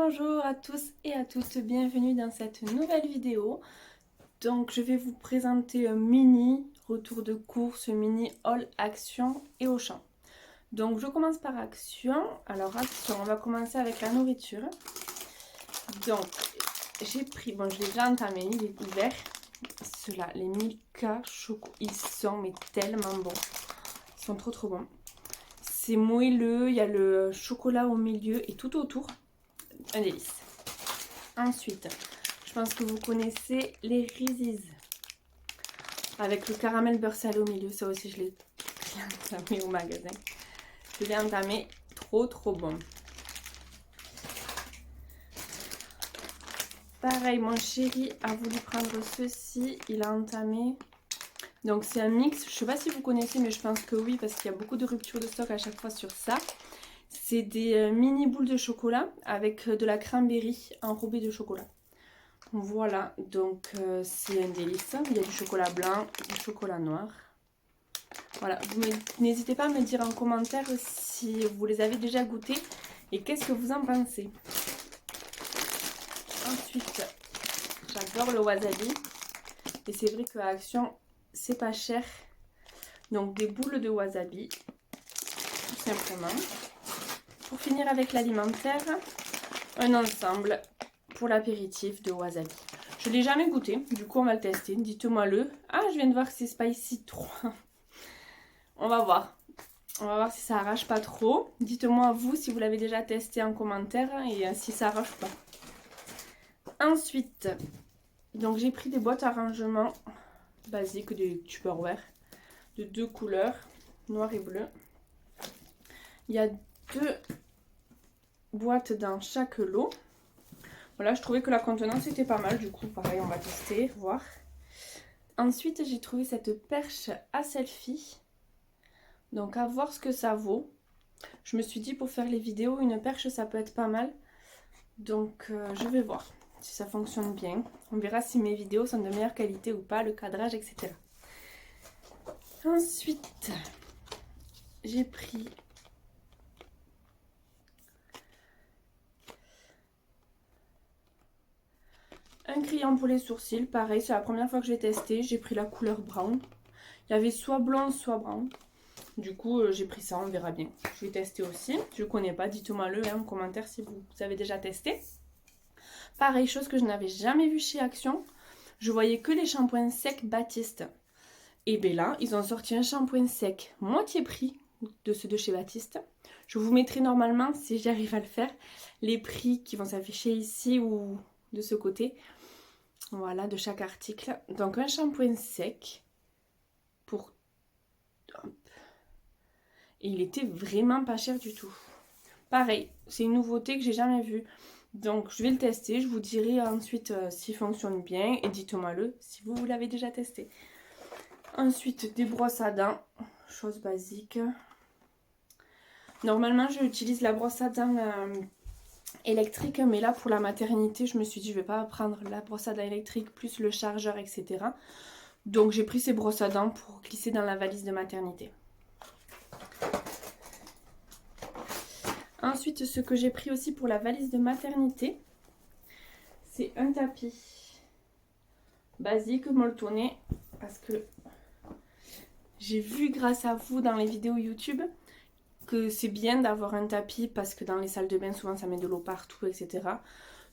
Bonjour à tous et à toutes, bienvenue dans cette nouvelle vidéo. Donc je vais vous présenter un mini retour de course, mini haul Action et Auchan. Donc je commence par Action. Alors Action, on va commencer avec la nourriture. Donc j'ai pris, bon je l'ai déjà entamé, il est ouvert. Ceux-là, les Milka Choco, ils sont mais tellement bons. Ils sont trop bons. C'est moelleux, il y a le chocolat au milieu et tout autour. Un délice. Ensuite, je pense que vous connaissez les Reese's. Avec le caramel beurre salé au milieu. Ça aussi, je l'ai entamé au magasin. Je l'ai entamé. Trop bon. Pareil, mon chéri a voulu prendre ceci. Il a entamé. Donc, c'est un mix. Je ne sais pas si vous connaissez, mais je pense que oui, parce qu'il y a beaucoup de ruptures de stock à chaque fois sur ça. C'est des mini boules de chocolat avec de la cranberry enrobée de chocolat. Voilà, donc c'est un délice. Il y a du chocolat blanc, du chocolat noir. Voilà, n'hésitez pas à me dire en commentaire si vous les avez déjà goûtés et qu'est-ce que vous en pensez. Ensuite, j'adore le wasabi. Et c'est vrai qu'à Action, c'est pas cher. Donc des boules de wasabi, tout simplement. Pour finir avec l'alimentaire, un ensemble pour l'apéritif de wasabi. Je ne l'ai jamais goûté, du coup on va le tester. Dites-moi le. Ah, je viens de voir que c'est Spicy 3. On va voir. On va voir si ça arrache pas trop. Dites-moi vous si vous l'avez déjà testé en commentaire et si ça arrache pas. Ensuite, donc j'ai pris des boîtes à rangement basiques de Tupperware de deux couleurs, noir et bleu. Il y a deux boîtes dans chaque lot. Voilà, je trouvais que la contenance était pas mal, du coup pareil on va tester, voir. Ensuite j'ai trouvé cette perche à selfie. Donc à voir ce que ça vaut. Je me suis dit pour faire les vidéos, une perche ça peut être pas mal. Donc je vais voir si ça fonctionne bien. On verra si mes vidéos sont de meilleure qualité ou pas, le cadrage, etc. Ensuite, j'ai pris un crayon pour les sourcils. Pareil, c'est la première fois que j'ai testé. J'ai pris la couleur brown. Il y avait soit blanc, soit brown. Du coup, j'ai pris ça, on verra bien. Je vais tester aussi. Je ne connais pas, dites-moi le en commentaire si vous avez déjà testé. Pareil, chose que je n'avais jamais vue chez Action. Je voyais que les shampoings secs Baptiste. Et bien là, ils ont sorti un shampoing sec moitié prix de ceux de chez Baptiste. Je vous mettrai normalement, si j'arrive à le faire, les prix qui vont s'afficher ici ou de ce côté. Voilà, de chaque article. Donc un shampoing sec pour... Et il était vraiment pas cher du tout. Pareil, c'est une nouveauté que j'ai jamais vue. Donc je vais le tester, je vous dirai ensuite s'il fonctionne bien. Et dites-moi le si vous l'avez déjà testé. Ensuite, des brosses à dents, chose basique. Normalement, j'utilise la brosse à dents électrique, mais là pour la maternité, je me suis dit je vais pas prendre la brosse à dents électrique plus le chargeur, etc. Donc j'ai pris ces brosses à dents pour glisser dans la valise de maternité. Ensuite, ce que j'ai pris aussi pour la valise de maternité, c'est un tapis basique molletonné parce que j'ai vu grâce à vous dans les vidéos YouTube que c'est bien d'avoir un tapis parce que dans les salles de bain souvent ça met de l'eau partout, etc.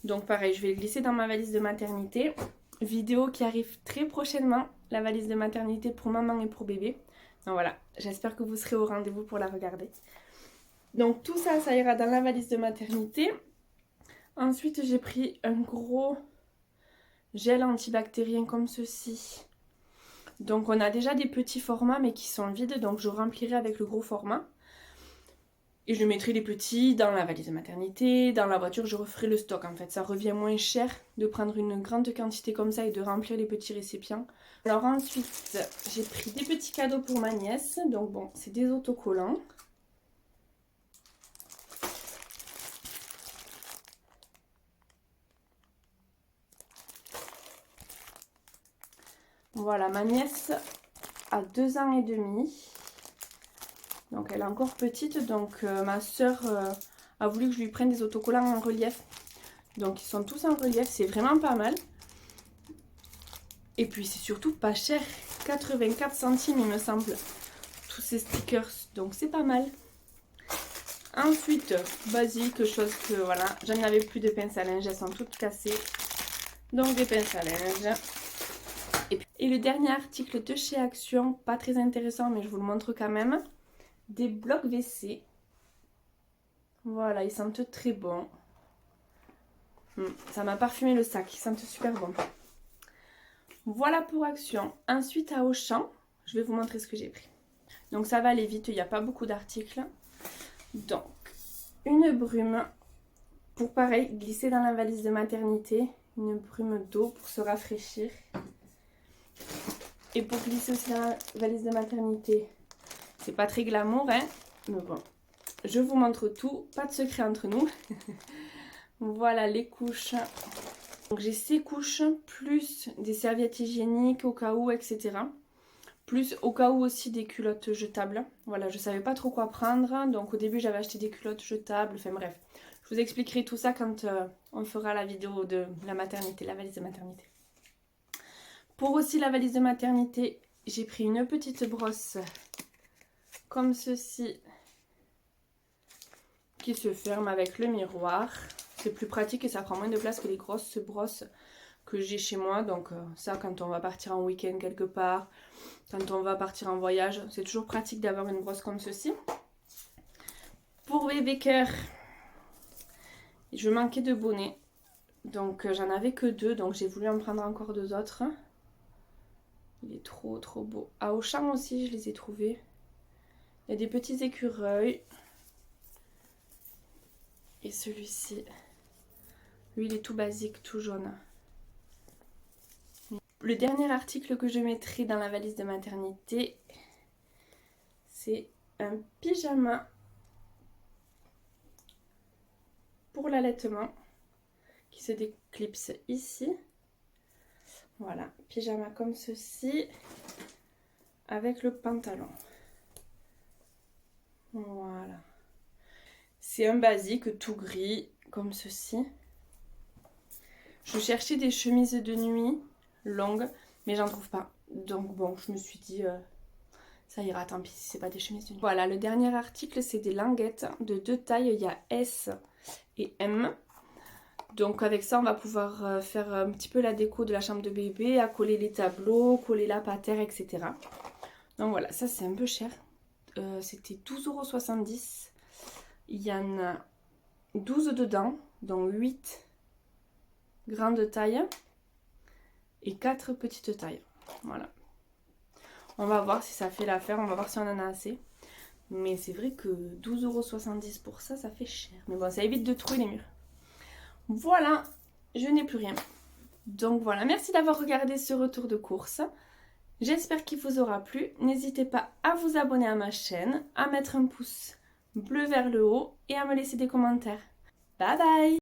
Donc pareil, je vais le glisser dans ma valise de maternité. Vidéo qui arrive très prochainement, la valise de maternité pour maman et pour bébé. Donc voilà, j'espère que vous serez au rendez-vous pour la regarder. Donc tout ça, ça ira dans la valise de maternité. Ensuite, j'ai pris un gros gel antibactérien comme ceci. Donc on a déjà des petits formats mais qui sont vides, donc je remplirai avec le gros format. Et je mettrai les petits dans la valise de maternité, dans la voiture, je referai le stock en fait. Ça revient moins cher de prendre une grande quantité comme ça et de remplir les petits récipients. Alors ensuite, j'ai pris des petits cadeaux pour ma nièce. Donc bon, c'est des autocollants. Voilà, ma nièce a 2 ans et demi. Donc elle est encore petite, donc ma soeur a voulu que je lui prenne des autocollants en relief Donc ils sont tous en relief, c'est vraiment pas mal. Et puis c'est surtout pas cher, 84 centimes il me semble, tous ces stickers, donc c'est pas mal. Ensuite, basique, chose que voilà, j'en avais plus de pinces à linge, elles sont toutes cassées. Donc des pinces à linge. Et le dernier article de chez Action, pas très intéressant mais je vous le montre quand même. Des blocs WC. Voilà, ils sentent très bon. Ça m'a parfumé le sac, ils sentent super bon. Voilà pour Action. Ensuite à Auchan, je vais vous montrer ce que j'ai pris. Donc ça va aller vite, il n'y a pas beaucoup d'articles. Donc, une brume pour pareil, glisser dans la valise de maternité. Une brume d'eau pour se rafraîchir. Et pour glisser aussi dans la valise de maternité. C'est pas très glamour, hein. Mais bon, je vous montre tout, pas de secret entre nous. Voilà les couches. Donc j'ai 6 couches, plus des serviettes hygiéniques au cas où, etc. Plus au cas où aussi des culottes jetables. Voilà, je savais pas trop quoi prendre. Donc au début j'avais acheté des culottes jetables. Enfin bref, je vous expliquerai tout ça quand on fera la vidéo de la maternité, la valise de maternité. Pour aussi la valise de maternité, j'ai pris une petite brosse comme ceci. Qui se ferme avec le miroir. C'est plus pratique et ça prend moins de place que les grosses brosses que j'ai chez moi. Donc ça, quand on va partir en week-end quelque part, quand on va partir en voyage, c'est toujours pratique d'avoir une brosse comme ceci. Pour bébé cœur, je manquais de bonnets. Donc j'en avais que 2, donc j'ai voulu en prendre encore 2 autres. Il est trop beau. À Auchan aussi, je les ai trouvés. Il y a des petits écureuils. Et celui-ci, lui il est tout basique, tout jaune. Le dernier article que je mettrai dans la valise de maternité, c'est un pyjama pour l'allaitement qui se déclipse ici. Voilà, pyjama comme ceci avec le pantalon. Voilà. C'est un basique tout gris, comme ceci. Je cherchais des chemises de nuit longues, mais j'en trouve pas. Donc bon, je me suis dit, ça ira, tant pis si c'est pas des chemises de nuit. Voilà, le dernier article, c'est des languettes de 2 tailles. Il y a S et M. Donc avec ça, on va pouvoir faire un petit peu la déco de la chambre de bébé, à coller les tableaux, coller la patère, etc. Donc voilà, ça c'est un peu cher. C'était 12,70 €. Il y en a 12 dedans, dont 8 grandes tailles et 4 petites tailles. Voilà. On va voir si ça fait l'affaire, on va voir si on en a assez. Mais c'est vrai que 12,70 € pour ça, ça fait cher. Mais bon, ça évite de trouver les murs. Voilà, je n'ai plus rien. Donc voilà, merci d'avoir regardé ce retour de course. J'espère qu'il vous aura plu. N'hésitez pas à vous abonner à ma chaîne, à mettre un pouce bleu vers le haut et à me laisser des commentaires. Bye bye!